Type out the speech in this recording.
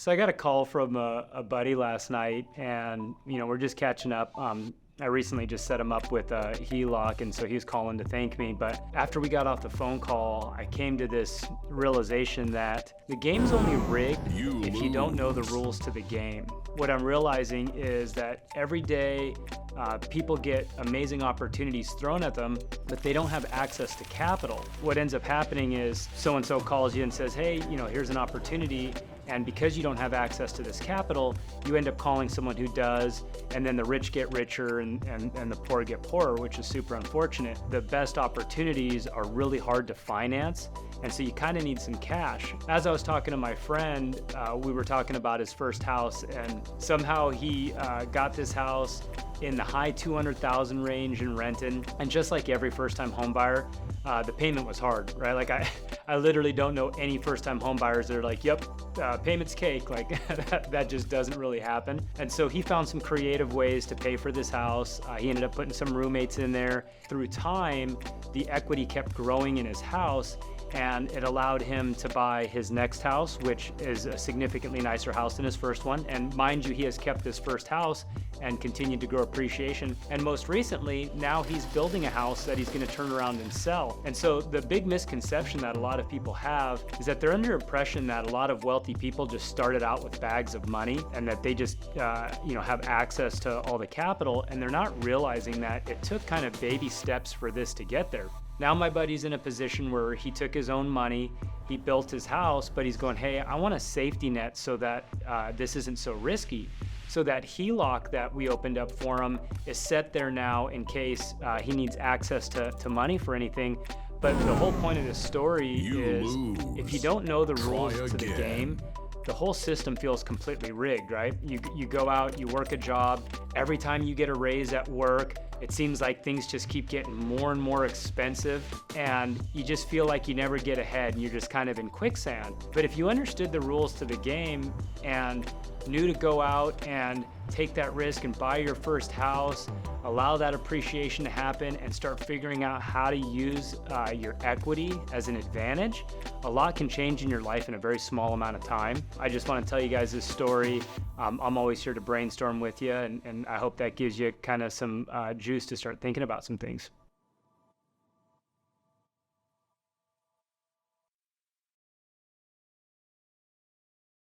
So I got a call from a buddy last night, and we're just catching up. I recently just set him up with a HELOC, and so he was calling to thank me. But after we got off the phone call, I came to this realization that the game's only rigged if you don't know the rules to the game. What I'm realizing is that every day people get amazing opportunities thrown at them, but they don't have access to capital. What ends up happening is so-and-so calls you and says, hey, here's an opportunity. And because you don't have access to this capital, you end up calling someone who does, and then the rich get richer and the poor get poorer, which is super unfortunate. The best opportunities are really hard to finance, and so you kind of need some cash. As I was talking to my friend, we were talking about his first house, and somehow he got this house in the high 200,000 range in Renton. And just like every first-time home buyer, the payment was hard, right? Like I literally don't know any first-time home buyers that are like, yep, payment's cake. Like that just doesn't really happen. And so he found some creative ways to pay for this house. He ended up putting some roommates in there. Through time, the equity kept growing in his house, and it allowed him to buy his next house, which is a significantly nicer house than his first one. And mind you, he has kept this first house and continued to grow appreciation. And most recently, now he's building a house that he's gonna turn around and sell. And so the big misconception that a lot of people have is that they're under impression that a lot of wealthy people just started out with bags of money and that they just have access to all the capital, and they're not realizing that it took kind of baby steps for this to get there. Now my buddy's in a position where he took his own money, he built his house, but he's going, hey, I want a safety net so that this isn't so risky. So that HELOC that we opened up for him is set there now in case he needs access to money for anything. But the whole point of this story is if you don't know the rules to the game, the whole system feels completely rigged, right? You go out, you work a job, every time you get a raise at work, it seems like things just keep getting more and more expensive, and you just feel like you never get ahead and you're just kind of in quicksand. But if you understood the rules to the game and knew to go out and take that risk and buy your first house, allow that appreciation to happen, and start figuring out how to use your equity as an advantage, a lot can change in your life in a very small amount of time. I just want to tell you guys this story. I'm always here to brainstorm with you, and I hope that gives you kind of some juice to start thinking about some things.